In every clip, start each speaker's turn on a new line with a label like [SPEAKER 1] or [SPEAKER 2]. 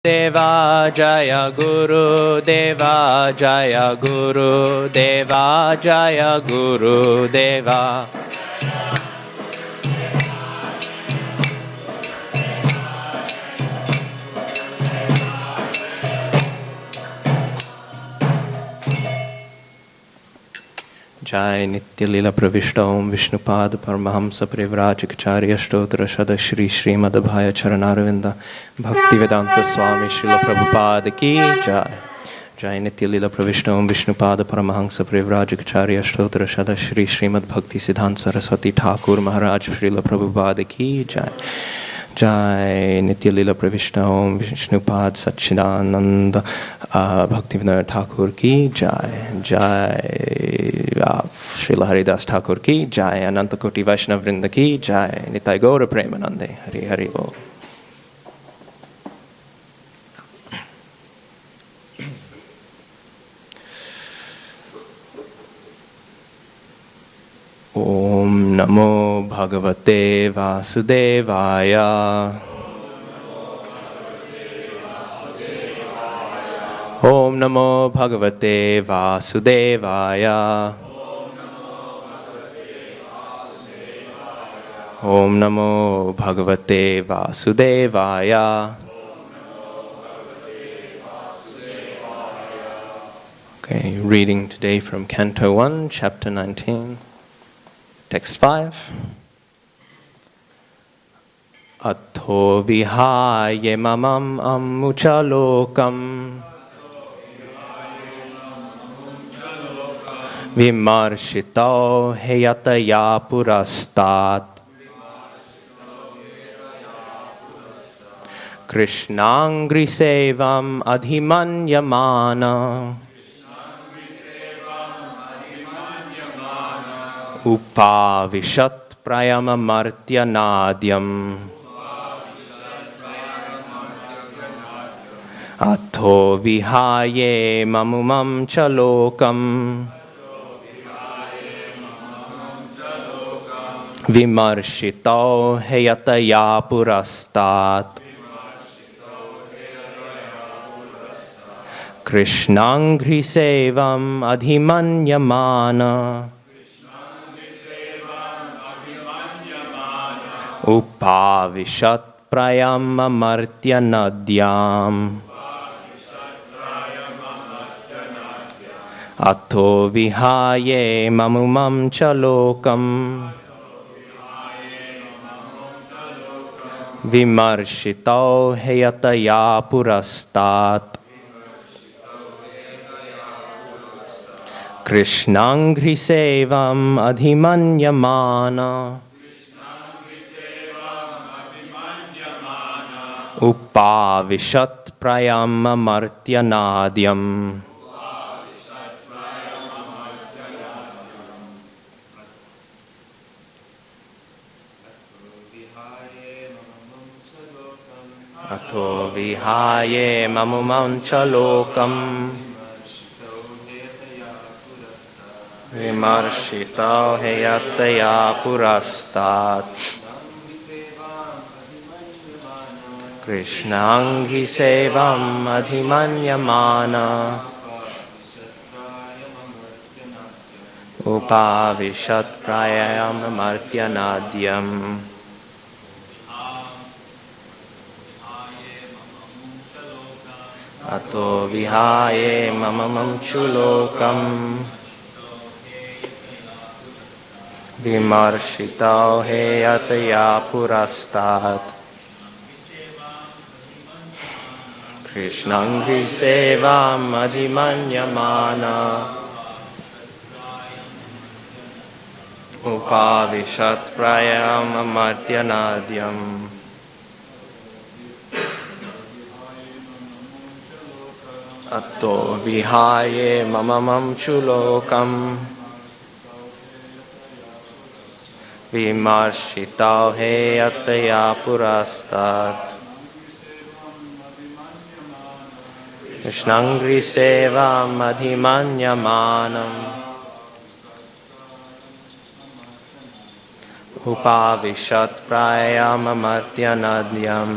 [SPEAKER 1] Deva Jaya Guru Deva Jaya Guru Deva Jaya Guru Deva. Jai Nitya Lila Pravishta Om Vishnupad Paramahamsa Parivrajacharya Stotra Shada Shri Srimad-Bhagavatam Charanaravinda Bhaktivedanta Swami Srila Prabhupada Ki Jai. Jai Nitya Lila Pravishta Om Vishnupad Paramahamsa Parivrajacharya Stotra Shada Shri Srimad-Bhakti-Siddhanta Saraswati Thakur Maharaj Srila Prabhupada Ki Jai. Jai Nitya Lila Pravishta Om Vishnupad Satchidananda Bhaktivedanta Thakur Ki Jai. Jai Srila Haridas Thakur Ki Jai. Ananta Koti Vaishnava Vrinda Ki Jai. Nitai Gaura Premanande Hari Hari Bol. Om Namo Bhagavate Vasudevaya. Om Namo Bhagavate Vasudevaya. Om Namo Bhagavate Vasudevaya. Okay, reading today from Canto 1, Chapter 19. Text 5. Atho vihāyemam amucha lokaṁ vimarśitau heyatayā purastāt kṛṣṇāṅghri-sevām adhimanyamāna upāviśat prāyam amartya-nadyām atho vihāyemam amuṁ ca lokaṁ vimarśitau heyatayā purastāt kṛṣṇāṅghri-sevām adhimanyamāna upāviśat prāyam amartya-nadyām atho vihāyemam amuṁ ca lokaṁ vimarśitau heyatayā purastāt kṛṣṇāṅghri-sevām adhimanyamāna upāviśat prāyam amartya-nadyām. Atho vihāyemam amuṁ ca lokaṁ vimarśitau heyatayā purastāt kṛṣṇāṅghri-sevām adhimanyamāna upāviśat prāyam amartya-nadyām. Atho vihāyemam amuṁ ca lokaṁ vimarśitau heyatayā purastāt kṛṣṇāṅghri-sevām adhimanyamāna upāviśat prāyam amartya-nadyām. Atho vihāyemam amuṁ ca lokaṁ vimarśitau heyatayā purastāt kṛṣṇāṅghri-sevām adhimanyamāna upāviśat prāyam amartya-nadyām.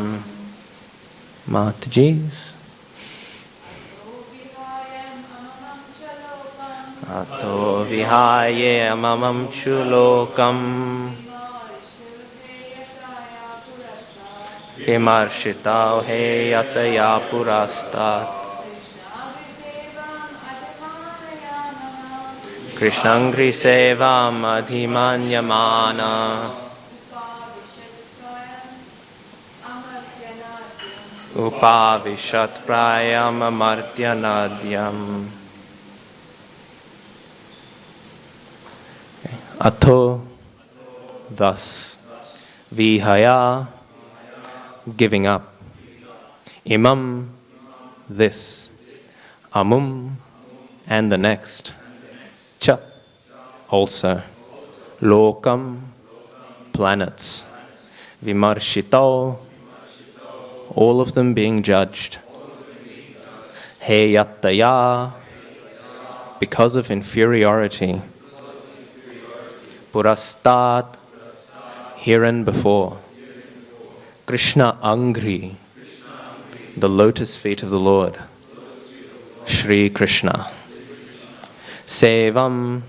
[SPEAKER 1] Mataji's. Atho vihāyemam lokaṁ vimarśitau heyatayā purastāt kṛṣṇāṅghri-sevām adhimanyamāna upāviśat prāyam amartya-nadyām. Atho, thus, vihāyā, giving up, imam, this, amuṁ, and the next, cha, also, lokaṁ, planets, vimarśitau, all of them being judged, heyatayā, because of inferiority, purastāt, hereinbefore, kṛṣṇāṅghri, the lotus feet of the Lord, Shri Kṛṣṇa, sevām,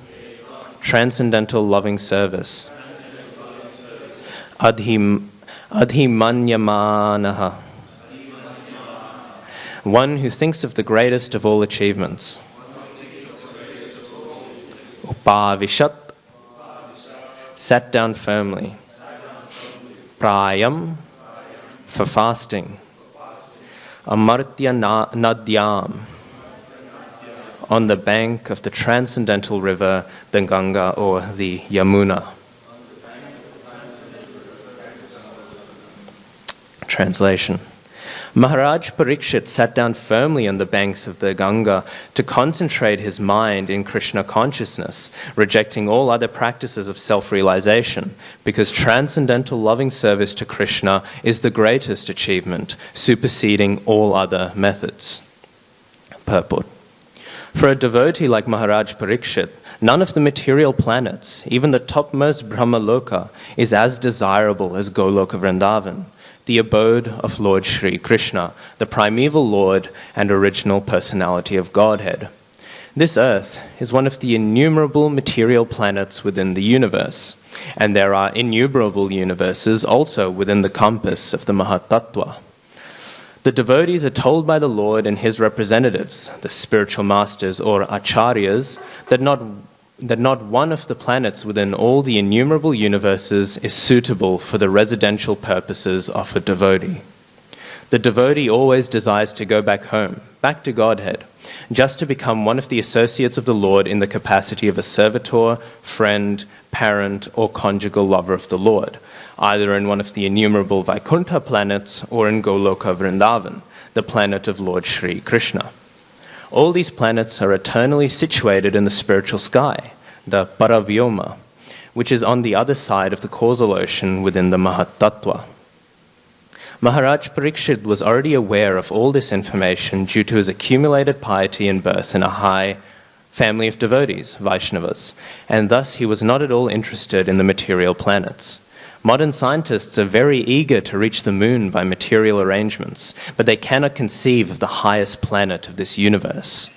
[SPEAKER 1] transcendental loving service, adhimanyamāna, one who thinks of the greatest of all achievements, upāviśat, sat down firmly, prāyam, for fasting, amartya-nadyām, on the bank of the transcendental river, the Ganga or the Yamuna. Translation. Mahārāja Parīkṣit sat down firmly on the banks of the Ganga to concentrate his mind in Kṛṣṇa consciousness, rejecting all other practices of self-realization, because transcendental loving service to Kṛṣṇa is the greatest achievement, superseding all other methods. Purport. For a devotee like Mahārāja Parīkṣit, none of the material planets, even the topmost Brahmaloka, is as desirable as Goloka Vrindavan, the abode of Lord Shri Kṛṣṇa, the primeval Lord and original personality of Godhead. This earth is one of the innumerable material planets within the universe, and there are innumerable universes also within the compass of the Mahatattva. The devotees are told by the Lord and his representatives, the spiritual masters or acharyas, that not one of the planets within all the innumerable universes is suitable for the residential purposes of a devotee. The devotee always desires to go back home, back to Godhead, just to become one of the associates of the Lord in the capacity of a servitor, friend, parent, or conjugal lover of the Lord, either in one of the innumerable Vaikuntha planets or in Goloka Vrindavan, the planet of Lord Shri Kṛṣṇa. All these planets are eternally situated in the spiritual sky, the Paravyoma, which is on the other side of the causal ocean within the Mahatattva. Mahārāja Parīkṣit was already aware of all this information due to his accumulated piety and birth in a high family of devotees, Vaishnavas, and thus he was not at all interested in the material planets. Modern scientists are very eager to reach the moon by material arrangements, but they cannot conceive of the highest planet of this universe.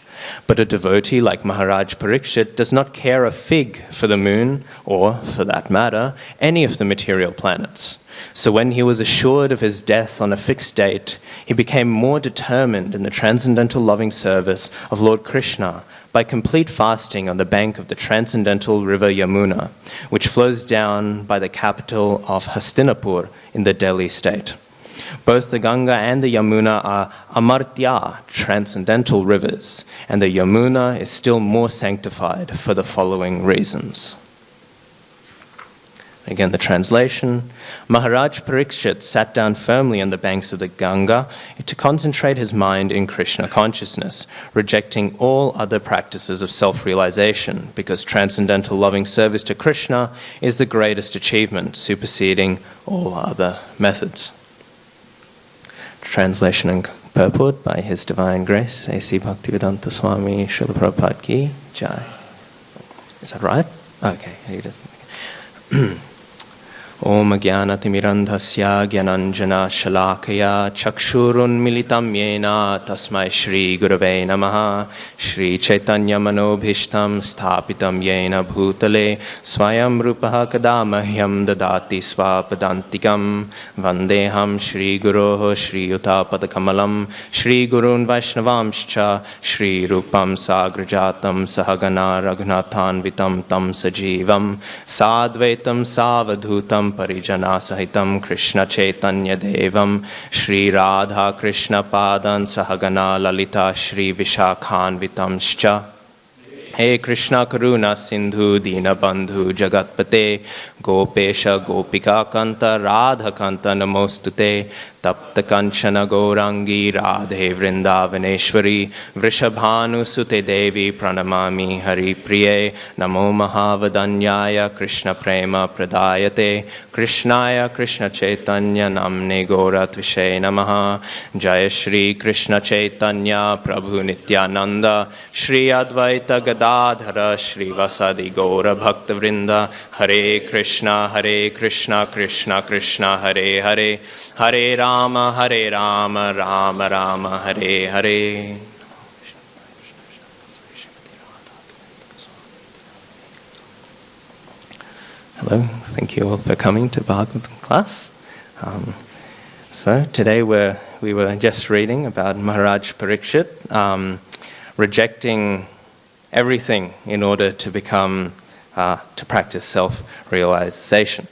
[SPEAKER 1] But a devotee like Mahārāja Parīkṣit does not care a fig for the moon, or, for that matter, any of the material planets. So when he was assured of his death on a fixed date, he became more determined in the transcendental loving service of Lord Kṛṣṇa by complete fasting on the bank of the transcendental river Yamuna, which flows down by the capital of Hastinapur in the Delhi state. Both the Ganga and the Yamuna are amartya, transcendental rivers, and the Yamuna is still more sanctified for the following reasons. Again, the translation. Mahārāja Parīkṣit sat down firmly on the banks of the Ganga to concentrate his mind in Kṛṣṇa consciousness, rejecting all other practices of self-realization, because transcendental loving service to Kṛṣṇa is the greatest achievement, superseding all other methods. Translation and purport by His Divine Grace, A.C. Bhaktivedanta Swami Srila Prabhupada Ki Jai. Is that right? Okay, he doesn't. Om Jnanatimirandhasya Jnananjana Shalakaya Chakshurunmilitam Yena Tasmai Shri Gurave Namaha Shri Chaitanya Manobhishtam Sthapitam Yena Bhutale Swayam Rupaha Kadamahyam Dadati Swapadantikam Vandeham Shri Guroho Shri Utapadakamalam Shri Gurun Vaishnavamscha Shri Rupam Sagrajatam Sahagana Raghunathan Vitam Tam Sajivam Sadvaitam Savadhutam Parijana Sahitam Kṛṣṇa Chaitanya Devam Shri Radha Kṛṣṇa Padan Sahagana Lalita Shri Vishakhan Vitamscha He Kṛṣṇa Karuna Sindhu Dina Bandhu Jagatpate Gopesha Gopika Kanta Radha Kanta Namostute Tapta Kanchana Gaurangi Radhe Vrindavaneshwari Vrishabhanu Sute Devi Pranamami Hari Priye Namo Mahavadanyaya Kṛṣṇa Prema Pradayate Kṛṣṇāya Kṛṣṇa Chaitanya Namne Gora Tvishe Namaha Jaya Shri Kṛṣṇa Chaitanya Prabhu Nityananda Shri Advaita Gadadhara Shri Vasadi Gora Bhakta Vrinda Hare Kṛṣṇa Krishna Krishna Hare Hare Hare Rama Rama Rama Hare Hare. Hello, thank you all for coming to Bhagavatam class. So today we were just reading about Mahārāja Parīkṣit rejecting everything in order to become to practice self-realization.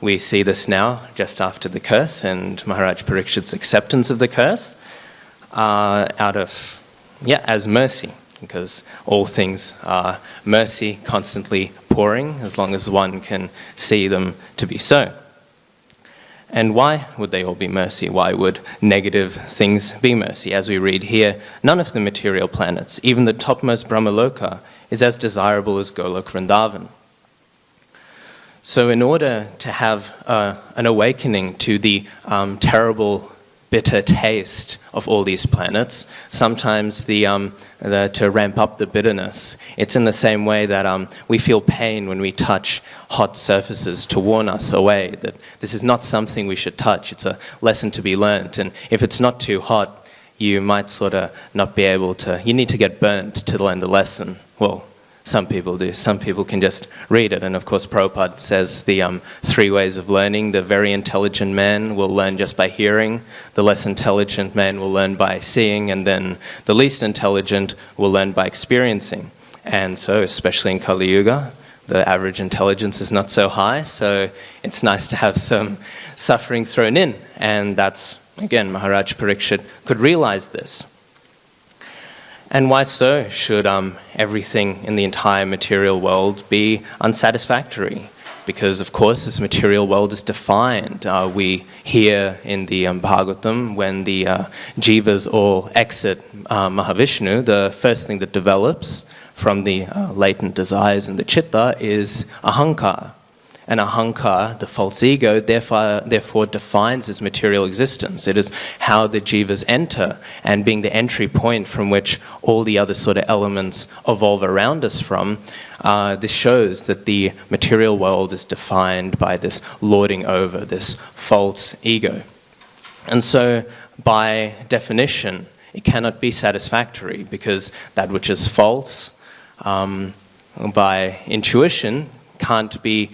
[SPEAKER 1] We see this now just after the curse and Mahārāja Parīkṣit's acceptance of the curse as mercy, because all things are mercy, constantly pouring as long as one can see them to be so. And why would they all be mercy? Why would negative things be mercy? As we read here, none of the material planets, even the topmost Brahmaloka, is as desirable as Golok Vrindavan. So in order to have an awakening to the terrible, bitter taste of all these planets, sometimes to ramp up the bitterness, it's in the same way that we feel pain when we touch hot surfaces to warn us away that this is not something we should touch. It's a lesson to be learned. And if it's not too hot, you might sort of not be able to, you need to get burnt to learn the lesson. Well, some people do. Some people can just read it. And of course, Prabhupada says the 3 ways of learning. The very intelligent man will learn just by hearing. The less intelligent man will learn by seeing. And then the least intelligent will learn by experiencing. And so, especially in Kali Yuga, the average intelligence is not so high. So it's nice to have some suffering thrown in. And that's, again, Mahārāja Parīkṣit could realize this. And why so should everything in the entire material world be unsatisfactory? Because, of course, this material world is defined. We hear in the Bhagavatam, when the jivas all exit Mahavishnu, the first thing that develops from the latent desires in the chitta is ahankara. And ahankara, the false ego, therefore defines his material existence. It is how the jivas enter, and being the entry point from which all the other sort of elements evolve around us from. This shows that the material world is defined by this lording over, this false ego. And so, by definition, it cannot be satisfactory, because that which is false, by intuition, can't be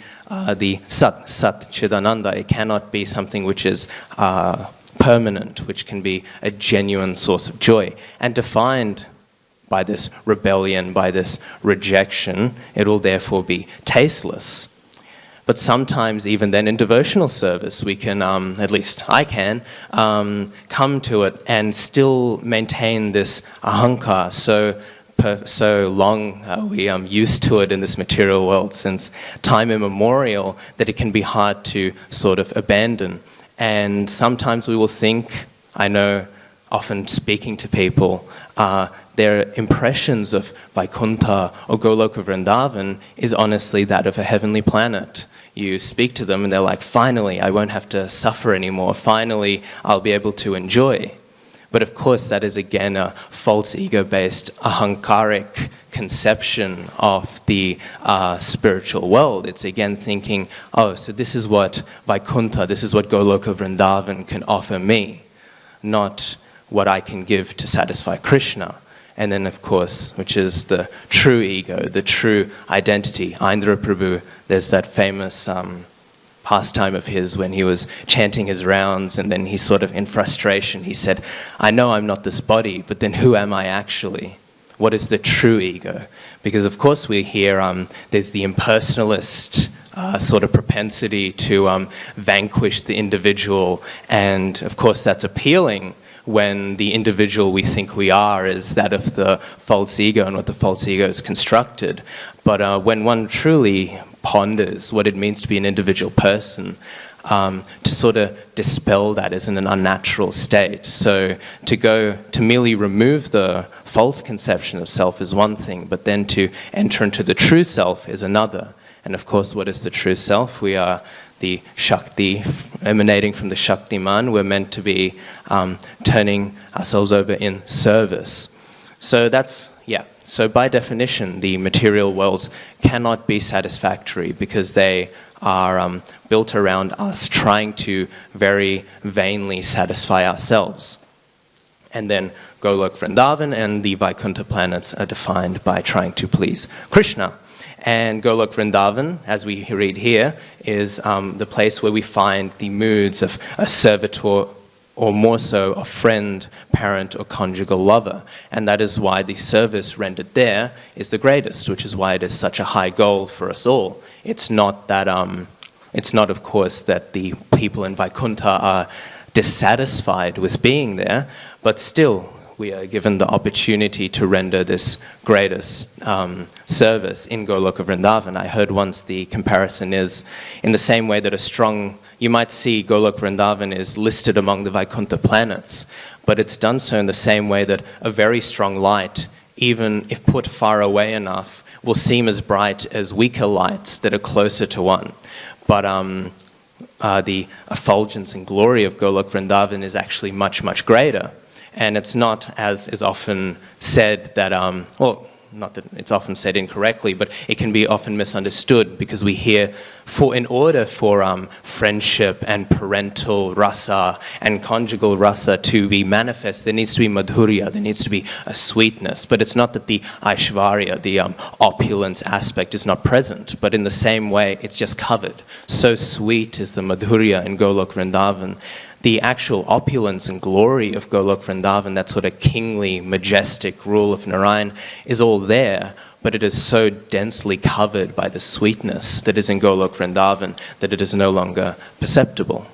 [SPEAKER 1] the sat chidananda. It cannot be something which is permanent, which can be a genuine source of joy. And defined by this rebellion, by this rejection, it will therefore be tasteless. But sometimes, even then, in devotional service, we can, at least I can, come to it and still maintain this ahankara. So long we used to it in this material world since time immemorial that it can be hard to sort of abandon. And sometimes we will think, I know, often speaking to people, their impressions of Vaikuntha or Goloka Vrindavan is honestly that of a heavenly planet. You speak to them and they're like, finally, I won't have to suffer anymore. Finally, I'll be able to enjoy. But of course, that is again a false ego-based ahankaric conception of the spiritual world. It's again thinking, oh, so this is what Vaikuntha, this is what Goloka Vrindavan can offer me, not what I can give to satisfy Kṛṣṇa. And then, of course, which is the true ego, the true identity. Indra Prabhu, there's that famous pastime of his when he was chanting his rounds, and then he sort of, in frustration, he said, I know I'm not this body, but then who am I actually? What is the true ego? Because, of course, we hear there's the impersonalist sort of propensity to vanquish the individual, and, of course, that's appealing when the individual we think we are is that of the false ego and what the false ego is constructed. But when one truly ponders what it means to be an individual person, to sort of dispel that as in an unnatural state. So to merely remove the false conception of self is one thing, but then to enter into the true self is another. And of course, what is the true self? We are the Shakti, emanating from the Shaktiman. We're meant to be turning ourselves over in service. So that's, yeah. So by definition, the material worlds cannot be satisfactory because they are built around us trying to very vainly satisfy ourselves. And then Golok Vrindavan and the Vaikuntha planets are defined by trying to please Kṛṣṇa. And Golok Vrindavan, as we read here, is the place where we find the moods of a servitor, or more so, a friend, parent, or conjugal lover. And that is why the service rendered there is the greatest, which is why it is such a high goal for us all. It's not that, it's not, of course, that the people in Vaikuntha are dissatisfied with being there, but still, we are given the opportunity to render this greatest service in Goloka Vrindavan. I heard once the comparison is in the same way that you might see Goloka Vrindavan is listed among the Vaikuntha planets, but it's done so in the same way that a very strong light, even if put far away enough, will seem as bright as weaker lights that are closer to one. But the effulgence and glory of Goloka Vrindavan is actually much, much greater. And it's not, as is often said, that, well, not that it's often said incorrectly, but it can be often misunderstood because we hear, in order for friendship and parental rasa and conjugal rasa to be manifest, there needs to be madhurya, there needs to be a sweetness. But it's not that the aishvarya, the opulence aspect is not present, but in the same way, it's just covered. So sweet is the madhurya in Golok Vrindavan. The actual opulence and glory of Golok Vrindavan, that sort of kingly, majestic rule of Narayan, is all there, but it is so densely covered by the sweetness that is in Golok Vrindavan that it is no longer perceptible.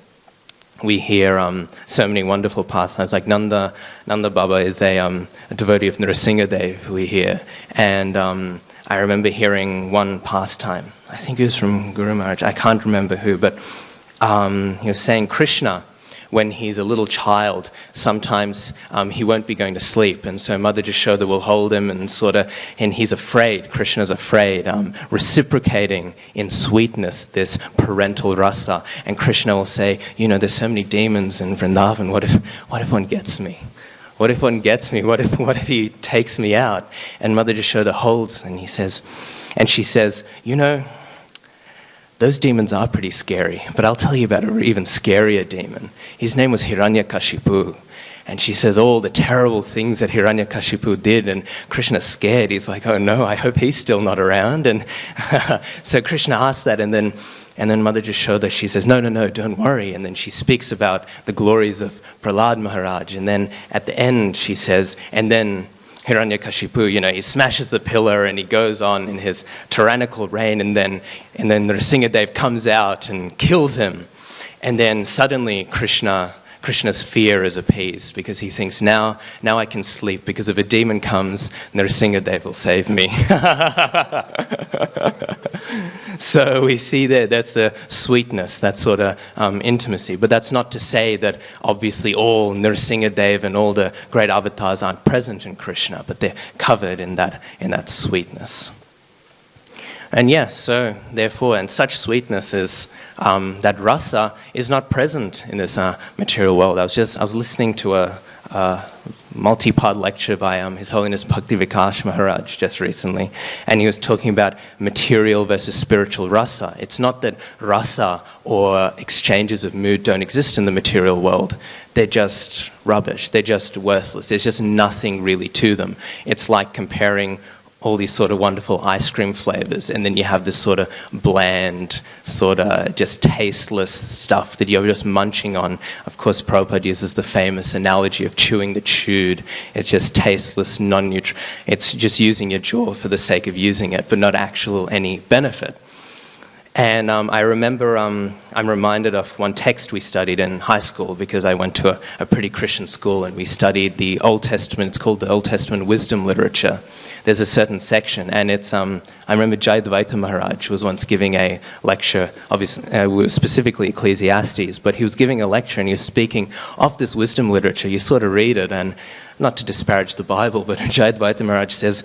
[SPEAKER 1] We hear so many wonderful pastimes, like Nanda Baba is a devotee of Nrsimhadev, we hear, and I remember hearing one pastime, I think it was from Guru Maharaj, I can't remember who, but he was saying Kṛṣṇa, when he's a little child, sometimes he won't be going to sleep, and so Mother Jashoda will hold him and he's afraid, Krishna's afraid, reciprocating in sweetness this parental rasa, and Kṛṣṇa will say, you know, there's so many demons in Vrindavan, what if one gets me? What if one gets me? What if he takes me out? And Mother Jashoda holds, and she says, you know, those demons are pretty scary, but I'll tell you about an even scarier demon. His name was Hiranyakashipu. And she says all the terrible things that Hiranyakashipu did, and Krishna's scared. He's like, oh no, I hope he's still not around. And so Kṛṣṇa asks that, and then Mother Jashoda, she says, no, don't worry. And then she speaks about the glories of Prahlad Maharaj. And then at the end, she says, and then Hiranyakashipu, you know, he smashes the pillar and he goes on in his tyrannical reign, and then Nrsimhadev comes out and kills him. And then suddenly Krishna's fear is appeased because he thinks, now I can sleep, because if a demon comes, Nrsimhadev will save me. So we see that's the sweetness, that sort of intimacy. But that's not to say that obviously all Nrsimhadev and all the great avatars aren't present in Kṛṣṇa, but they're covered in that sweetness. And yes, so therefore, and such sweetness is that rasa is not present in this material world. I was listening to a multi-part lecture by His Holiness Bhakti Vikas Maharaj just recently, and he was talking about material versus spiritual rasa. It's not that rasa or exchanges of mood don't exist in the material world. They're just rubbish. They're just worthless. There's just nothing really to them. It's like comparing all these sort of wonderful ice cream flavors, and then you have this sort of bland, sort of just tasteless stuff that you're just munching on. Of course, Prabhupada uses the famous analogy of chewing the chewed. It's just tasteless, non-nutritious. It's just using your jaw for the sake of using it, but not actual any benefit. And I remember, I'm reminded of one text we studied in high school, because I went to a pretty Christian school, and we studied the Old Testament. It's called the Old Testament Wisdom Literature. There's a certain section, and it's, I remember Jayadvaita Maharaj was once giving a lecture, obviously, specifically Ecclesiastes, but he was giving a lecture, and he was speaking of this wisdom literature. You sort of read it, and not to disparage the Bible, but Jayadvaita Maharaj says,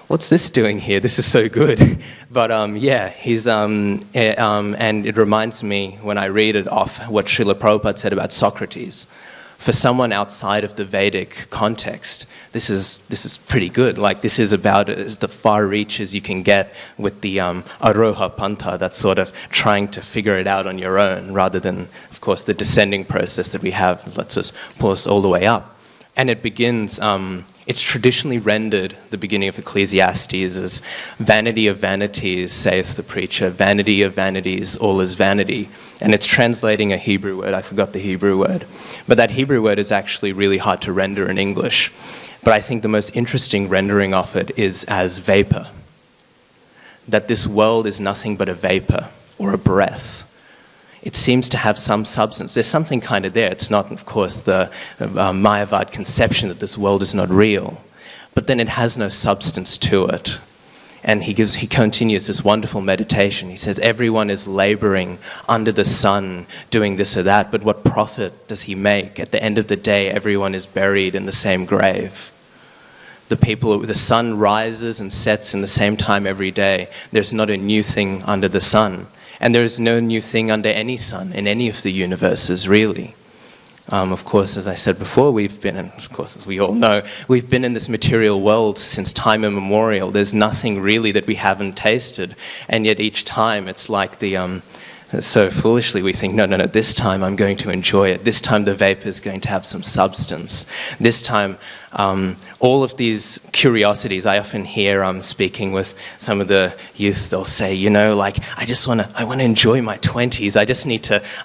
[SPEAKER 1] "What's this doing here? This is so good." But yeah, and it reminds me when I read it of what Srila Prabhupada said about Socrates. For someone outside of the Vedic context, this is pretty good. Like, this is about as the far reach as you can get with the aroha pantha, that's sort of trying to figure it out on your own, rather than, of course, the descending process that we have that lets us pull us all the way up. And it begins, it's traditionally rendered, the beginning of Ecclesiastes, as vanity of vanities, saith the preacher, vanity of vanities, all is vanity. And it's translating a Hebrew word, I forgot the Hebrew word. But that Hebrew word is actually really hard to render in English. But I think the most interesting rendering of it is as vapor. That this world is nothing but a vapor, or a breath. It seems to have some substance. There's something kind of there. It's not, of course, the Mayavad conception that this world is not real. But then it has no substance to it. And he continues this wonderful meditation. He says, everyone is laboring under the sun, doing this or that, but what profit does he make? At the end of the day, everyone is buried in the same grave. The sun rises and sets in the same time every day. There's not a new thing under the sun. And there is no new thing under any sun in any of the universes, really. Of course, as I said before, of course, as we all know, we've been in this material world since time immemorial. There's nothing really that we haven't tasted. And yet each time it's like so foolishly we think, no, this time I'm going to enjoy it. This time the vapor is going to have some substance. This time, all of these curiosities, I often hear speaking with some of the youth, they'll say, I want to enjoy my 20s.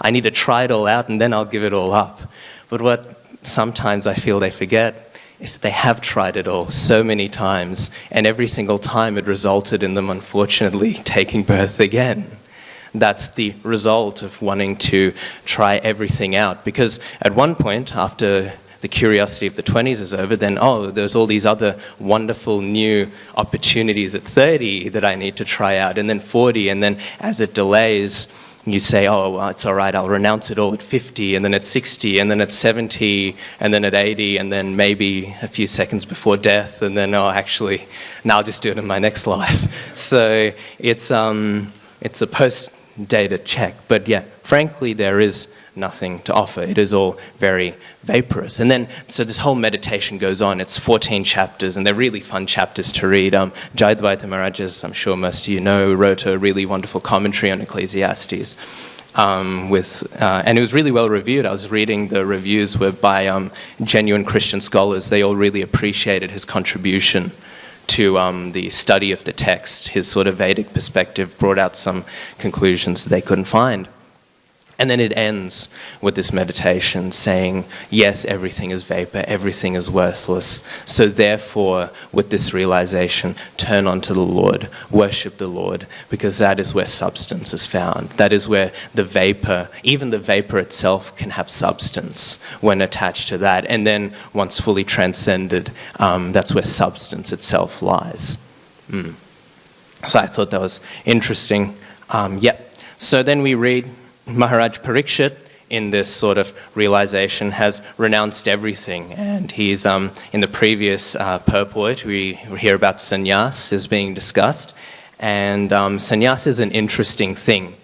[SPEAKER 1] I need to try it all out, and then I'll give it all up. But what sometimes I feel they forget is that they have tried it all so many times, and every single time it resulted in them, unfortunately, taking birth again. That's the result of wanting to try everything out. Because at one point, after the curiosity of the 20s is over, then, there's all these other wonderful new opportunities at 30 that I need to try out, and then 40, and then as it delays, you say, it's all right, I'll renounce it all at 50, and then at 60, and then at 70, and then at 80, and then maybe a few seconds before death, and then, now I'll just do it in my next life. So it's a post-dated check. But yeah, frankly, there is nothing to offer. It is all very vaporous. And then, so this whole meditation goes on. It's 14 chapters, and they're really fun chapters to read. Jayadvaita Maharaj, as I'm sure most of you know, wrote a really wonderful commentary on Ecclesiastes. And it was really well reviewed. I was reading the reviews were by genuine Christian scholars. They all really appreciated his contribution to the study of the text. His sort of Vedic perspective brought out some conclusions that they couldn't find. And then it ends with this meditation saying, yes, everything is vapor, everything is worthless. So therefore, with this realization, turn onto the Lord, worship the Lord, because that is where substance is found. That is where the vapor, even the vapor itself, can have substance when attached to that. And then once fully transcended, that's where substance itself lies. So I thought that was interesting. So then we read, Mahārāja Parīkṣit, in this sort of realization, has renounced everything. And he's, in the previous purport, we hear about sannyasa is being discussed. And sannyasa is an interesting thing.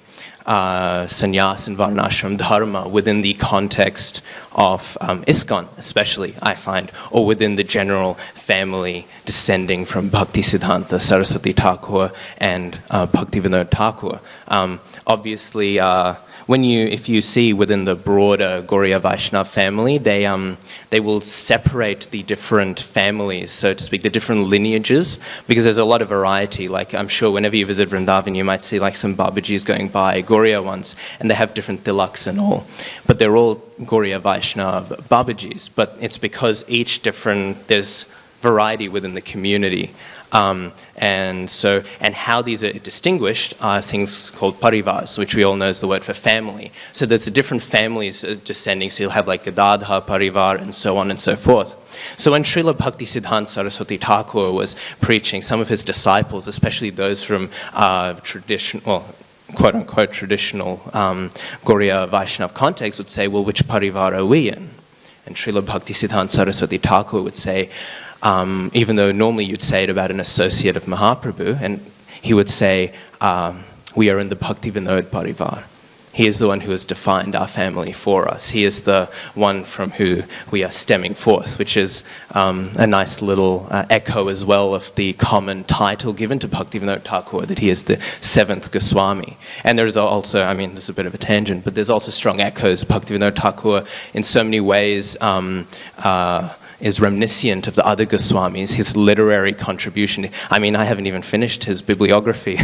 [SPEAKER 1] sannyas and varnashram dharma within the context of ISKCON, especially, I find, or within the general family descending from Bhaktisiddhanta Saraswati Thakur and Bhaktivinoda Thakur. Obviously, if you see within the broader Gauriya Vaishnava family, they will separate the different families, so to speak, the different lineages, because there's a lot of variety. Like, I'm sure whenever you visit Vrindavan, you might see like some Babajis going by, Gauriya ones, and they have different tilaks and all. But they're all Gauriya Vaishnava Babajis, but it's because there's variety within the community. And how these are distinguished are things called parivars, which we all know is the word for family. So there's the different families descending, so you'll have like Gadadha Parivar and so on and so forth. So when Srila Bhaktisiddhanta Saraswati Thakur was preaching, some of his disciples, especially those from quote-unquote traditional Gauriya Vaishnava context, would say, well, which parivar are we in? And Srila Bhaktisiddhanta Saraswati Thakur would say, even though normally you'd say it about an associate of Mahaprabhu, and he would say, we are in the Bhaktivinoda Parivar. He is the one who has defined our family for us. He is the one from who we are stemming forth, which is a nice little echo as well of the common title given to Bhaktivinoda Thakur, that he is the seventh Goswami. And there's also, this is a bit of a tangent, but there's also strong echoes. Bhaktivinoda Thakur in so many ways is reminiscent of the other Goswamis, his literary contribution. I haven't even finished his bibliography.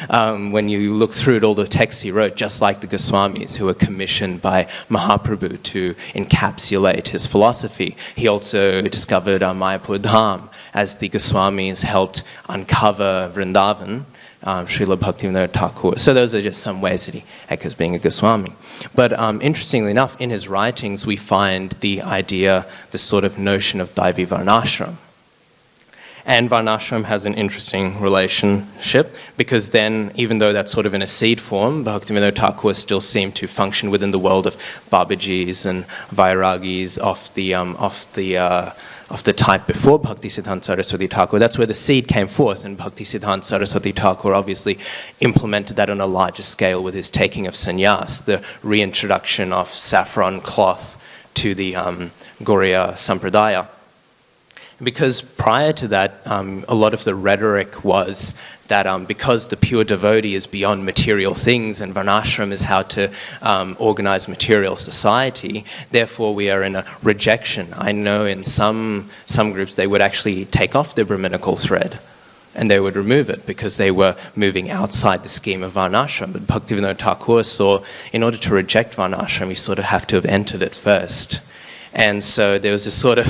[SPEAKER 1] When you look through it, all the texts he wrote, just like the Goswamis, who were commissioned by Mahaprabhu to encapsulate his philosophy. He also discovered Mayapur-dham, as the Goswamis helped uncover Vrindavan, Srila Bhaktivinoda Thakur. So those are just some ways that he echoes being a Goswami. But interestingly enough, in his writings, we find the idea, the sort of notion of Daivi Varnashram. And Varnashram has an interesting relationship, because then, even though that's sort of in a seed form, Bhaktivinoda Thakur still seemed to function within the world of Babajis and Vairagis of the type before Bhaktisiddhanta Saraswati Thakur. That's where the seed came forth, and Bhaktisiddhanta Saraswati Thakur obviously implemented that on a larger scale with his taking of sannyas, the reintroduction of saffron cloth to the Gauriya Sampradaya. Because prior to that, a lot of the rhetoric was that because the pure devotee is beyond material things and Varnashram is how to organize material society, therefore we are in a rejection. I know in some groups they would actually take off the Brahminical thread and they would remove it because they were moving outside the scheme of Varnashram. But Bhaktivinoda Thakur saw, in order to reject Varnashram, you sort of have to have entered it first. And so there was this sort of,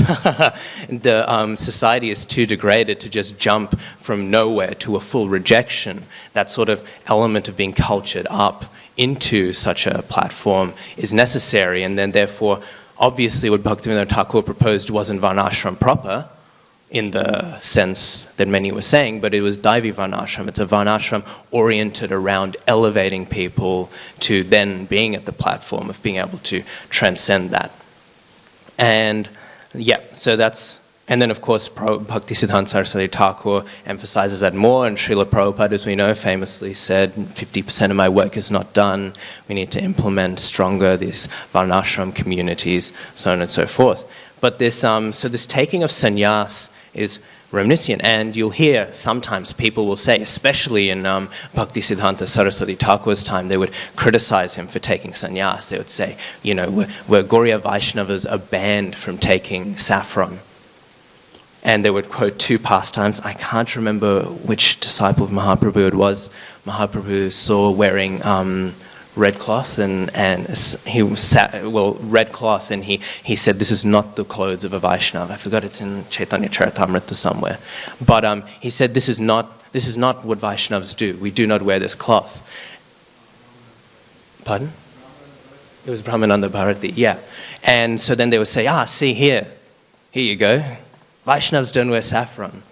[SPEAKER 1] the society is too degraded to just jump from nowhere to a full rejection. That sort of element of being cultured up into such a platform is necessary. And then therefore, obviously what Bhaktivinoda Thakur proposed wasn't Varnashram proper, in the sense that many were saying, but it was Daivi Varnashram. It's a Varnashram oriented around elevating people to then being at the platform of being able to transcend that. And so that's, and then of course Bhaktisiddhanta Saraswati Thakur emphasizes that more, and Srila Prabhupada, as we know, famously said, 50% of my work is not done, we need to implement stronger these Varnashram communities, so on and so forth. But this, so this taking of sannyas is reminiscent, and you'll hear sometimes people will say, especially in Bhaktisiddhanta Saraswati Thakur's time, they would criticize him for taking sannyas. They would say, where Gauriya Vaishnavas are banned from taking saffron. And they would quote two pastimes. I can't remember which disciple of Mahaprabhu it was. Mahaprabhu saw wearing red cloth, and he red cloth, and he said, this is not the clothes of a Vaishnava. I forgot, it's in Chaitanya Charitamrita somewhere. But he said, this is not what Vaishnavas do. We do not wear this cloth. Pardon? It was Brahmananda Bharati, yeah. And so then they would say, see here you go. Vaishnavas don't wear saffron.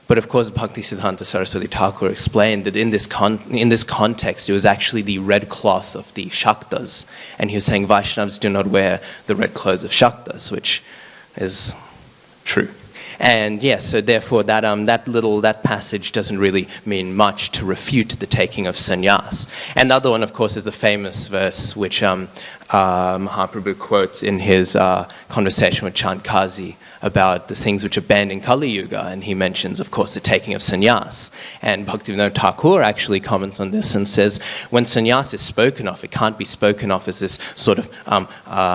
[SPEAKER 1] But of course, Bhaktisiddhanta Saraswati Thakur explained that in this context, it was actually the red cloth of the Shaktas. And he was saying Vaishnavas do not wear the red clothes of Shaktas, which is true. And yeah, so therefore that passage doesn't really mean much to refute the taking of sannyas. And the other one, of course, is the famous verse which Mahaprabhu quotes in his conversation with Chandkazi about the things which are banned in Kali Yuga, and he mentions, of course, the taking of sannyas. And Bhaktivinoda Thakur actually comments on this and says, when sannyas is spoken of, it can't be spoken of as this sort of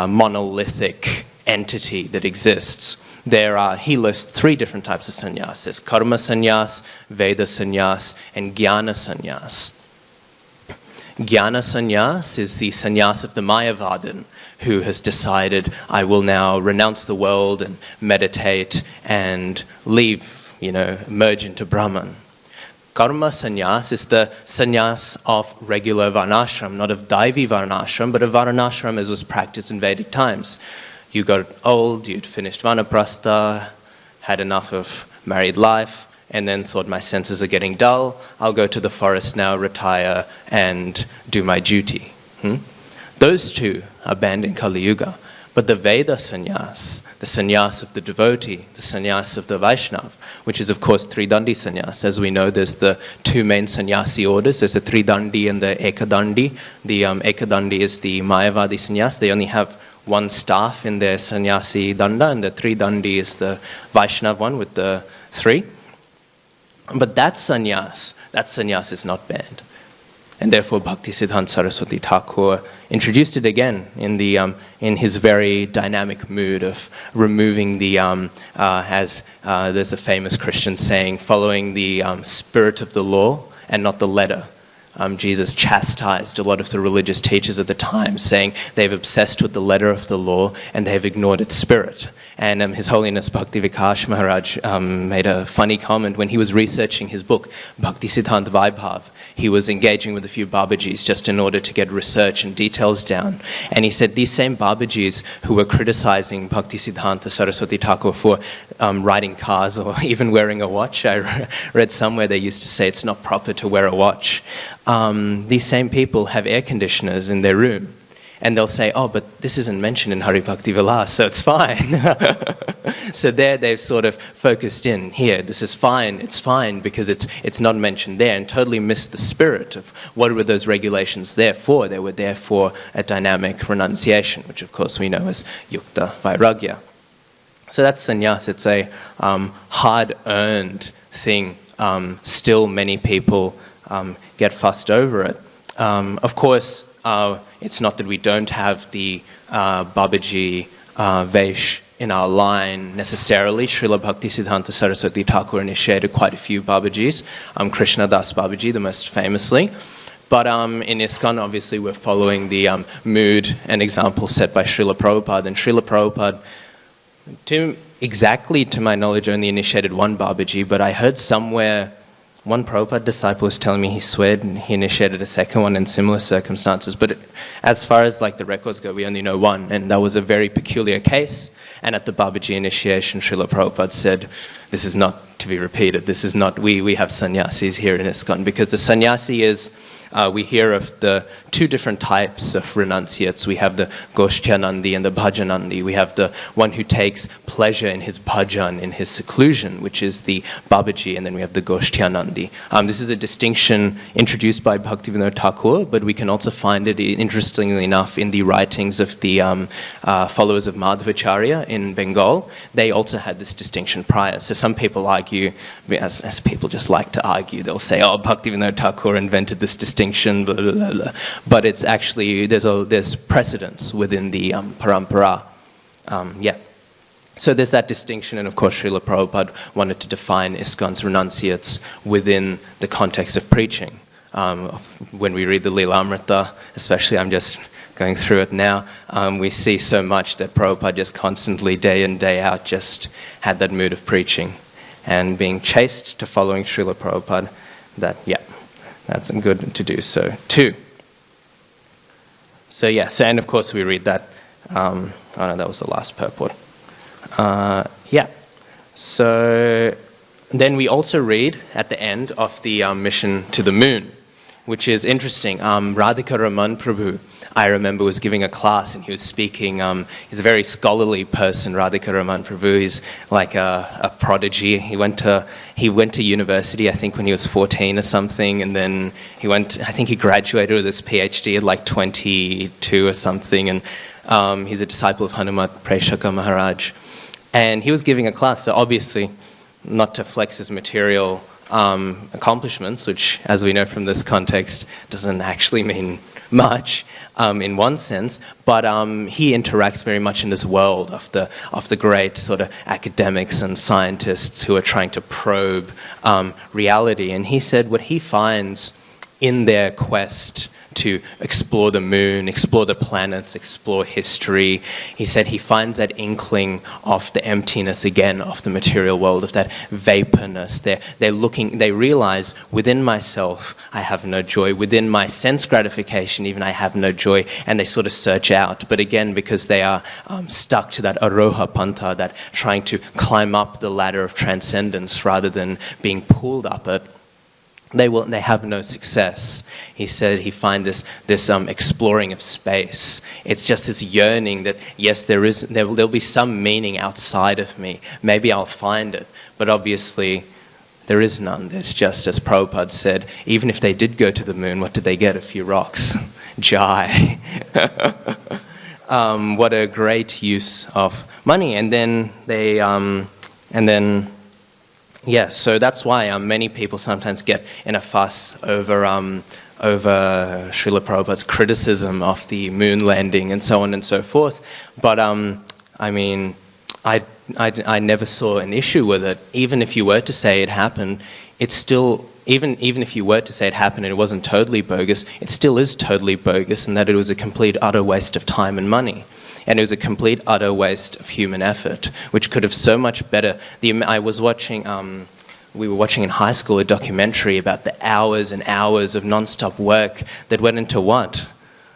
[SPEAKER 1] monolithic entity that exists. He lists 3 different types of sannyas. There's karma sannyas, Veda sannyas, and jnana sannyas. Jnana sannyas is the sannyas of the Mayavadan, who has decided, I will now renounce the world and meditate and leave, merge into Brahman. Karma sannyas is the sannyas of regular varnashram, not of Daivi varnashram, but of varnashram as was practiced in Vedic times. You got old, you'd finished vanaprastha, had enough of married life, and then thought, my senses are getting dull, I'll go to the forest now, retire, and do my duty. Those 2 are banned in Kali Yuga. But the Veda sannyas, the sannyas of the devotee, the sannyas of the Vaishnav, which is of course Tridandi sannyas. As we know, there's the 2 main sannyasi orders. There's the Tridandi and the Ekadandi. The Ekadandi is the Mayavadi sannyas. They only have 1 staff in their sannyasi danda, and the Tridandi is the Vaishnav one with the 3. But that sannyas is not banned. And therefore Bhaktisiddhanta Saraswati Thakur introduced it again in his very dynamic mood of removing there's a famous Christian saying, following the spirit of the law and not the letter. Jesus chastised a lot of the religious teachers at the time, saying they've obsessed with the letter of the law and they've ignored its spirit. And His Holiness Bhakti Vikash Maharaj made a funny comment when he was researching his book, Bhakti Siddhanta Vaibhav. He was engaging with a few Babajis just in order to get research and details down. And he said these same Babajis who were criticizing Bhakti Siddhanta Saraswati Thakur for riding cars or even wearing a watch. I read somewhere they used to say it's not proper to wear a watch. These same people have air conditioners in their room. And they'll say, oh, but this isn't mentioned in Hari Bhakti Vilas, so it's fine. So there they've sort of focused in, here, this is fine, it's fine, because it's not mentioned there, and totally missed the spirit of what were those regulations there for. They were there for a dynamic renunciation, which of course we know as Yukta Vairagya. So that's sannyas. It's a hard-earned thing. Still many people get fussed over it. Of course, it's not that we don't have the Babaji Vaish in our line necessarily. Srila Bhaktisiddhanta Saraswati Thakur initiated quite a few Babajis. Krishna Das Babaji, the most famously. But in ISKCON, obviously, we're following the mood and example set by Srila Prabhupada. And Srila Prabhupada, exactly to my knowledge, only initiated 1 Babaji, but I heard somewhere one Prabhupada disciple was telling me he sweared and he initiated a second one in similar circumstances. But as far as the records go, we only know 1. And that was a very peculiar case. And at the Babaji initiation, Srila Prabhupada said, this is not to be repeated. This is not, we have sannyasis here in ISKCON. Because the sannyasi is, we hear of the 2 different types of renunciates. We have the Goshtyanandi and the Bhajanandi. We have the one who takes pleasure in his bhajan, in his seclusion, which is the Babaji, and then we have the Goshtyanandi. This is a distinction introduced by Bhaktivinoda Thakur, but we can also find it, interestingly enough, in the writings of the followers of Madhvacharya in Bengal. They also had this distinction prior. So some people argue, as people just like to argue, they'll say, oh, Bhaktivinoda Thakur invented this distinction, blah, blah, blah, blah. But it's actually, there's precedence within the parampara. So there's that distinction, and of course Srila Prabhupada wanted to define ISKCON's renunciates within the context of preaching. When we read the Lilamrita, especially, I'm just going through it now, we see so much that Prabhupada just constantly, day in, day out, just had that mood of preaching and being chaste to following Srila Prabhupada. That's good to do so too. So and of course we read that, oh no, that was the last purport. So then we also read at the end of the mission to the moon. which is interesting. Radhika Raman Prabhu, I remember, was giving a class and he was speaking. He's a very scholarly person, Radhika Raman Prabhu. He's like a prodigy. He went to university, I think, when he was 14 or something, and then I think he graduated with his PhD at like 22 or something, and he's a disciple of Hanumat Preshaka Maharaj. And he was giving a class, so obviously not to flex his material accomplishments, which, as we know from this context, doesn't actually mean much in one sense, but he interacts very much in this world of the great sort of academics and scientists who are trying to probe reality. And he said what he finds in their quest to explore the moon, explore the planets, explore history. He said he finds that inkling of the emptiness again of the material world, of that vaporness. They realize within myself I have no joy, within my sense gratification even I have no joy, and they sort of search out. But again, because they are stuck to that aroha pantha, that trying to climb up the ladder of transcendence rather than being pulled up it, they have no success. He said he finds this exploring of space. It's just this yearning that, yes, there'll be some meaning outside of me. Maybe I'll find it, but obviously there is none. There's just, as Prabhupada said, even if they did go to the moon, what did they get? A few rocks. Jai. What a great use of money. And then yeah, so that's why many people sometimes get in a fuss over Srila Prabhupada's criticism of the moon landing and so on and so forth. But I mean, I never saw an issue with it. Even if you were to say it happened, it's still, even if you were to say it happened and it wasn't totally bogus, it still is totally bogus, in that it was a complete utter waste of time and money. And it was a complete, utter waste of human effort, which could have so much better. I was watching, we were watching in high school a documentary about the hours and hours of non-stop work that went into what?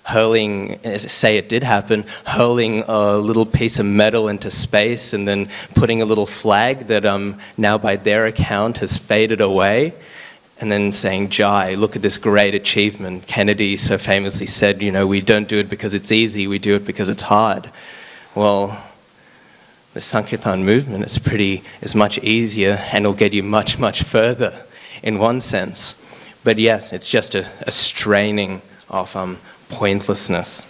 [SPEAKER 1] Hurling, say it did happen, hurling a little piece of metal into space and then putting a little flag that now by their account has faded away. And then saying, Jai, look at this great achievement. Kennedy so famously said, you know, we don't do it because it's easy, we do it because it's hard. Well, the Sankirtan movement is much easier and will get you much, much further in one sense. But yes, it's just a straining of pointlessness.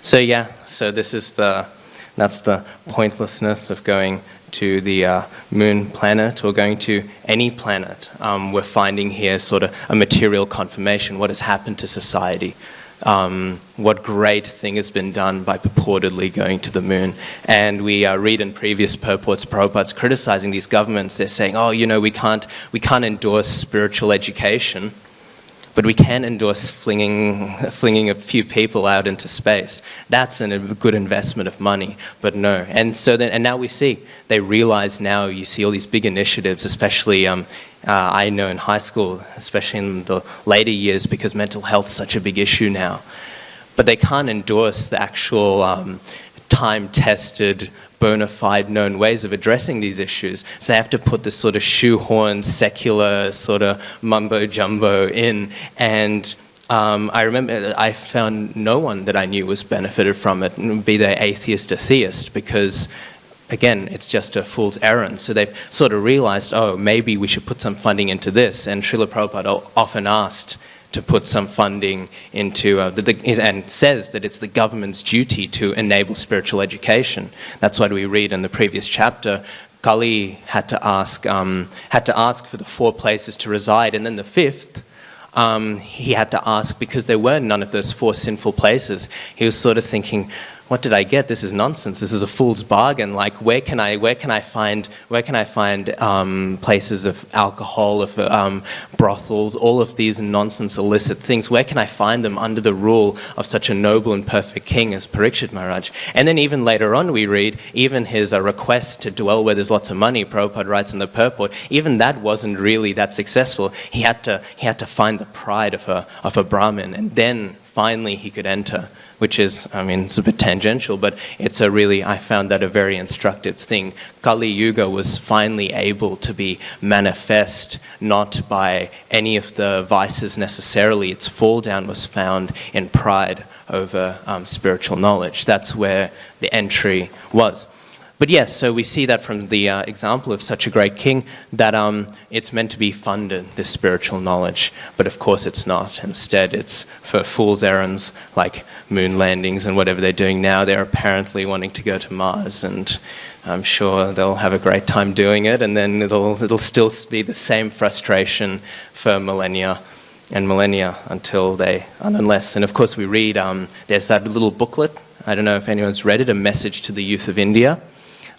[SPEAKER 1] So yeah, so that's the pointlessness of going to the moon planet or going to any planet. We're finding here sort of a material confirmation. What has happened to society? What great thing has been done by purportedly going to the moon? And we read in previous purports, Prabhupada's criticizing these governments. They're saying, oh, you know, we can't endorse spiritual education, but we can endorse flinging a few people out into space. That's a good investment of money, but no. And so then, and now we see, they realize now, you see all these big initiatives, especially I know in high school, especially in the later years, because mental health is such a big issue now. But they can't endorse the actual time-tested, bona fide known ways of addressing these issues. So they have to put this sort of shoehorn, secular sort of mumbo-jumbo in. And I remember I found no one that I knew was benefited from it, be they atheist or theist, because again, it's just a fool's errand. So they've sort of realized, oh, maybe we should put some funding into this. And Srila Prabhupada often asked to put some funding into, and says that it's the government's duty to enable spiritual education. That's why we read in the previous chapter, Kali had to ask for the 4 places to reside, and then the 5th, he had to ask because there were none of those 4 sinful places. He was sort of thinking, what did I get? This is nonsense. This is a fool's bargain. Like, where can I find places of alcohol, of brothels, all of these nonsense illicit things? Where can I find them under the rule of such a noble and perfect king as Parikṣit Maharaj? And then even later on we read, even his request to dwell where there's lots of money, Prabhupada writes in the purport, even that wasn't really that successful. He had to find the pride of a Brahmin, and then finally he could enter which is, I mean, it's a bit tangential, but it's a really, I found that a very instructive thing. Kali Yuga was finally able to be manifest not by any of the vices necessarily. Its fall down was found in pride over spiritual knowledge. That's where the entry was. But yes, so we see that from the example of such a great king, that it's meant to be funded, this spiritual knowledge. But of course it's not. Instead, it's for fool's errands like moon landings and whatever they're doing now. They're apparently wanting to go to Mars, and I'm sure they'll have a great time doing it, and then it'll still be the same frustration for millennia and millennia unless, and of course we read, there's that little booklet, I don't know if anyone's read it, A Message to the Youth of India.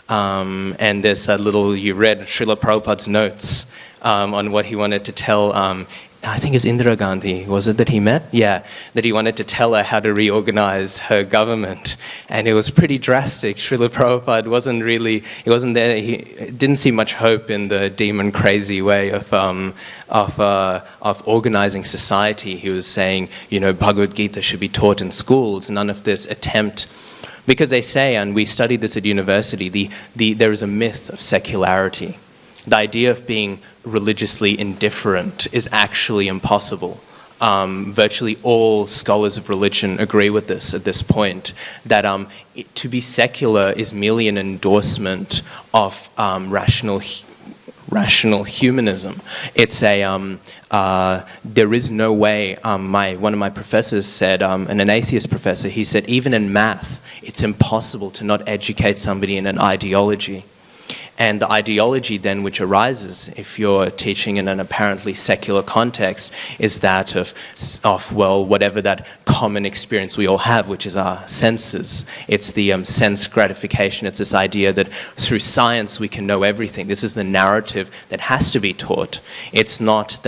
[SPEAKER 1] And there's that little, you read Srila Prabhupada's notes on what he wanted to tell, I think it's Indira Gandhi, was it that he met? Yeah, that he wanted to tell her how to reorganize her government. And it was pretty drastic. Srila Prabhupada he wasn't there, he didn't see much hope in the demon crazy way of organizing society. He was saying, Bhagavad Gita should be taught in schools, none of this attempt. Because they say, and we studied this at university, there is a myth of secularity. The idea of being religiously indifferent is actually impossible. Virtually all scholars of religion agree with this at this point, that to be secular is merely an endorsement of rational humanism. It's there is no way, one of my professors said, and an atheist professor, he said, even in math, it's impossible to not educate somebody in an ideology. And the ideology then which arises, if you're teaching in an apparently secular context, is that of whatever that common experience we all have, which is our senses. It's the sense gratification. It's this idea that through science we can know everything. This is the narrative that has to be taught. It's not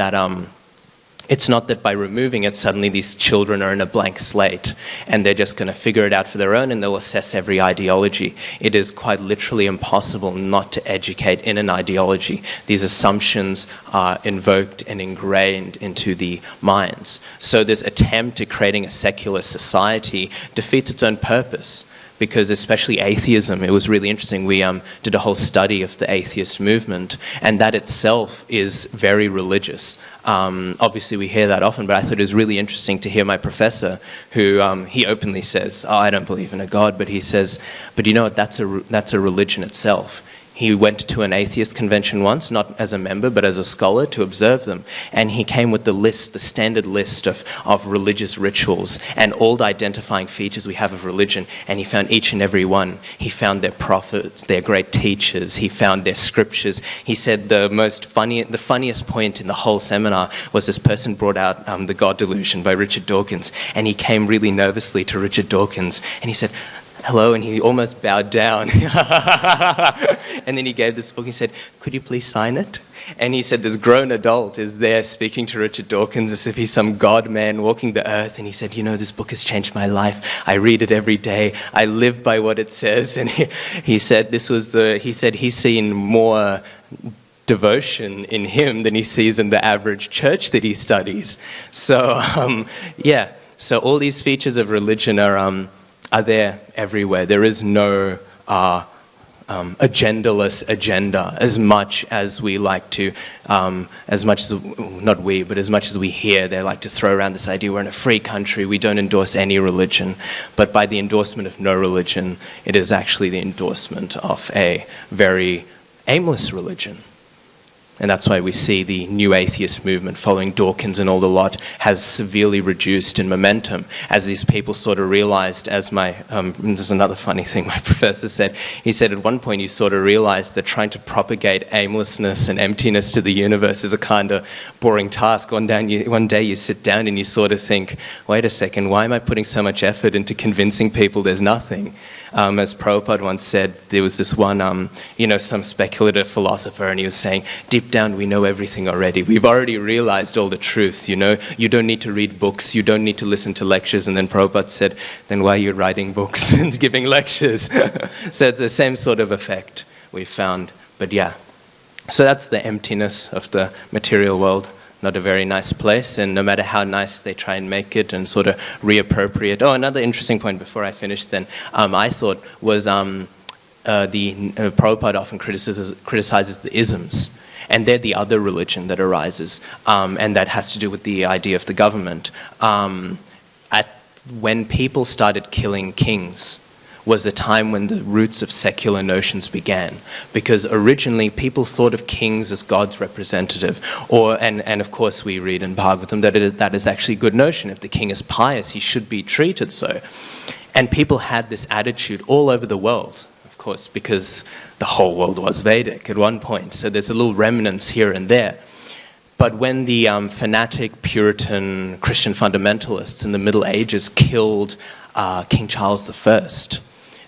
[SPEAKER 1] that by removing it, suddenly these children are in a blank slate and they're just going to figure it out for their own and they'll assess every ideology. It is quite literally impossible not to educate in an ideology. These assumptions are invoked and ingrained into the minds. So this attempt at creating a secular society defeats its own purpose. Because especially atheism, it was really interesting. We did a whole study of the atheist movement, and that itself is very religious. Obviously, we hear that often, but I thought it was really interesting to hear my professor, who he openly says, I don't believe in a God, but he says, but you know what, that's a religion itself. He went to an atheist convention once, not as a member, but as a scholar, to observe them. And he came with the standard list of religious rituals and all the identifying features we have of religion. And he found each and every one. He found their prophets, their great teachers. He found their scriptures. He said the funniest point in the whole seminar was this person brought out The God Delusion by Richard Dawkins. And he came really nervously to Richard Dawkins and he said, hello, and he almost bowed down. And then he gave this book. He said, could you please sign it? And he said this grown adult is there speaking to Richard Dawkins as if he's some god man walking the earth. And he said, this book has changed my life. I read it every day. I live by what it says. And he said he's seen more devotion in him than he sees in the average church that he studies. So, so all these features of religion are there everywhere. There is no agendaless agenda, as much as we like to, as much as we hear, they like to throw around this idea we're in a free country, we don't endorse any religion. But by the endorsement of no religion, it is actually the endorsement of a very aimless religion. And that's why we see the new atheist movement following Dawkins and all the lot has severely reduced in momentum as these people sort of realized, as there's another funny thing my professor said. He said at one point you sort of realize that trying to propagate aimlessness and emptiness to the universe is a kind of boring task. One day you sit down and you sort of think, wait a second, why am I putting so much effort into convincing people there's nothing? As Prabhupada once said, there was this one, some speculative philosopher, and he was saying, deep down we know everything already. We've already realized all the truth, You don't need to read books, you don't need to listen to lectures. And then Prabhupada said, then why are you writing books and giving lectures? So it's the same sort of effect we found. But yeah, so that's the emptiness of the material world. not a very nice place, and no matter how nice they try and make it and sort of reappropriate. Oh, another interesting point before I finish then, I thought was Prabhupada often criticizes the isms, and they're the other religion that arises, and that has to do with the idea of the government. When people started killing kings was the time when the roots of secular notions began, because originally people thought of kings as God's representative, and of course we read in Bhagavatam that is actually a good notion. If the king is pious, he should be treated so. And people had this attitude all over the world, of course, because the whole world was Vedic at one point, so there's a little remnants here and there. But when the fanatic Puritan Christian fundamentalists in the Middle Ages killed King Charles I,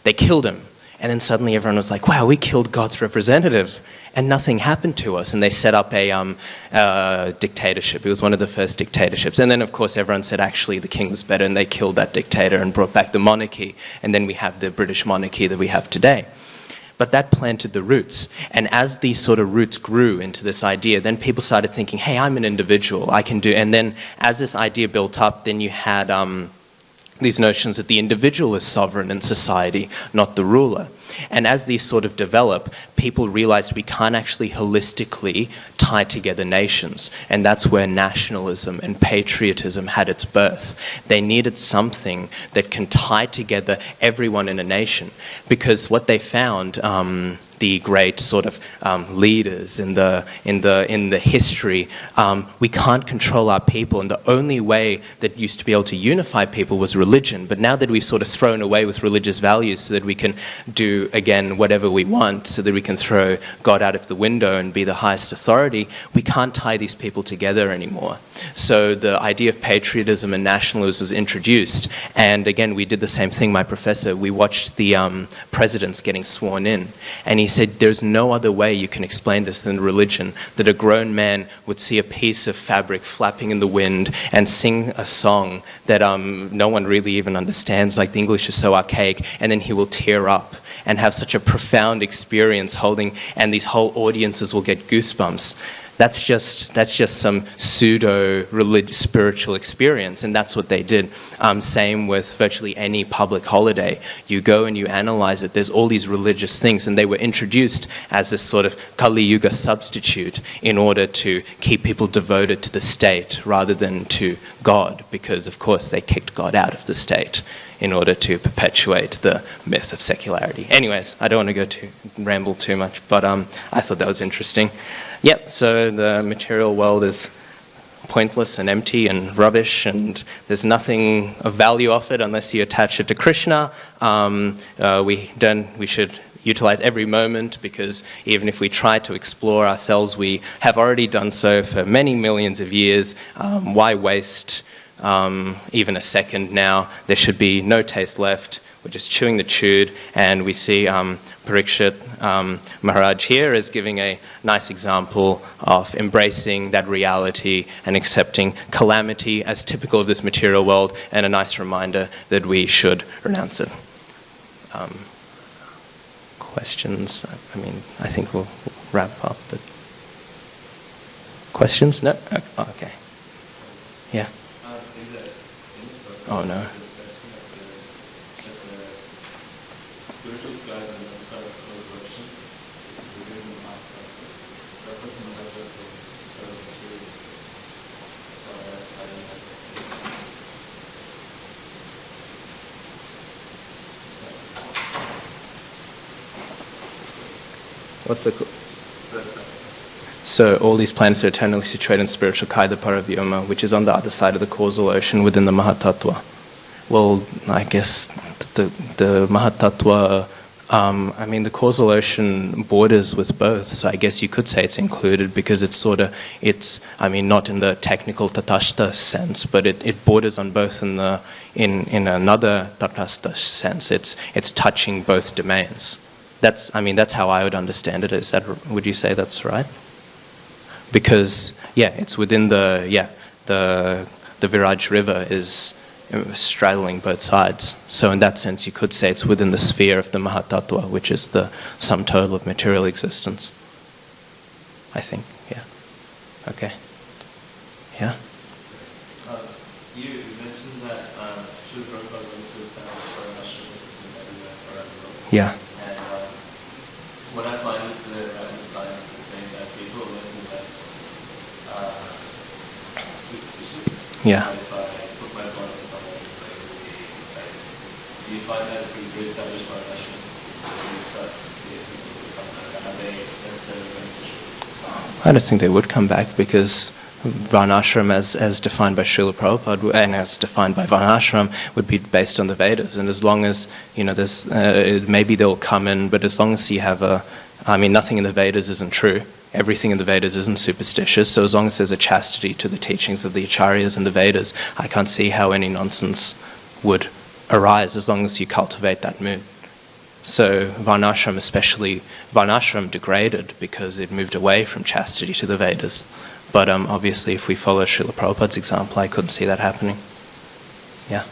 [SPEAKER 1] they killed him. And then suddenly everyone was like, wow, we killed God's representative and nothing happened to us. And they set up a dictatorship. It was one of the first dictatorships. And then, of course, everyone said, actually, the king was better, and they killed that dictator and brought back the monarchy. And then we have the British monarchy that we have today. But that planted the roots. And as these sort of roots grew into this idea, then people started thinking, hey, I'm an individual, I can do. And then as this idea built up, then you had these notions that the individual is sovereign in society, not the ruler. And as these sort of develop, people realized we can't actually holistically tie together nations. And that's where nationalism and patriotism had its birth. They needed something that can tie together everyone in a nation. Because what they found, the great sort of leaders in the history, we can't control our people, and the only way that used to be able to unify people was religion. But now that we've sort of thrown away with religious values so that we can do again whatever we want, so that we can throw God out of the window and be the highest authority, we can't tie these people together anymore. So the idea of patriotism and nationalism was introduced, and again we did the same thing. My professor, we watched the presidents getting sworn in, and he said there's no other way you can explain this than religion, that a grown man would see a piece of fabric flapping in the wind and sing a song that no one really even understands, like the English is so archaic, and then he will tear up and have such a profound experience holding, and these whole audiences will get goosebumps. That's just some pseudo-religious spiritual experience, and that's what they did. Same with virtually any public holiday. You go and you analyze it, there's all these religious things, and they were introduced as this sort of Kali Yuga substitute in order to keep people devoted to the state rather than to God, because of course they kicked God out of the state in order to perpetuate the myth of secularity. Anyways, I don't want to ramble too much, but I thought that was interesting. Yep, so the material world is pointless and empty and rubbish, and there's nothing of value of it unless you attach it to Kṛṣṇa. We should utilize every moment, because even if we try to explore ourselves, we have already done so for many millions of years. Why waste even a second now? There should be no taste left. We're just chewing the chewed, and we see Parikṣit Maharaj here is giving a nice example of embracing that reality and accepting calamity as typical of this material world, and a nice reminder that we should renounce it. Questions? I mean, I think we'll wrap up, but questions? No? Okay. Yeah. Oh, no.
[SPEAKER 2] Spiritual skies and the side of resurrection, which is within the atho, representing the level of material existence. So I don't have that.
[SPEAKER 1] What's the... So all these planets are eternally situated in spiritual Kaida Paravyoma, which is on the other side of the causal ocean within the Mahatattva. Well, I guess the Mahatattva, I mean, the causal ocean borders with both, so I guess you could say it's included, because it's sort of, I mean, not in the technical Tatastha sense, but it borders on both in another Tatastha sense. It's touching both domains. That's how I would understand it. Would you say that's right? Because, yeah, it's within the Viraj River is straddling both sides. So in that sense, you could say it's within the sphere of the Mahatattva, which is the sum total of material existence. I think, yeah. Okay. Yeah?
[SPEAKER 2] You mentioned that Srila Prabhupada went to establish Varnashram systems everywhere around the world.
[SPEAKER 1] Yeah.
[SPEAKER 2] And what I find with the rise of science is maybe that people are less and less superstitious.
[SPEAKER 1] Yeah.
[SPEAKER 2] If I put my bond on someone, like, it would be exciting. Do you find that if we re-establish Varnashram systems, the systems will come back? Are they necessarily beneficial to society?
[SPEAKER 1] I don't think they would come back, because Varnashram, as defined by Srila Prabhupada and as defined by Varnashram, would be based on the Vedas. And as long as, there's, maybe they'll come in, but as long as you have nothing in the Vedas isn't true. Everything in the Vedas isn't superstitious. So as long as there's a chastity to the teachings of the Acharyas and the Vedas, I can't see how any nonsense would arise as long as you cultivate that mood. So Varnashram degraded because it moved away from chastity to the Vedas. But obviously, if we follow Srila Prabhupada's example, I couldn't see that happening. Yeah.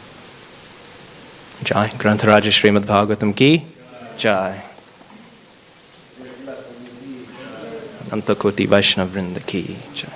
[SPEAKER 1] Jai. Grantaraja Srimad-Bhagavatam ki. Jai. Antakoti Vaishnava Vrinda ki. Jai.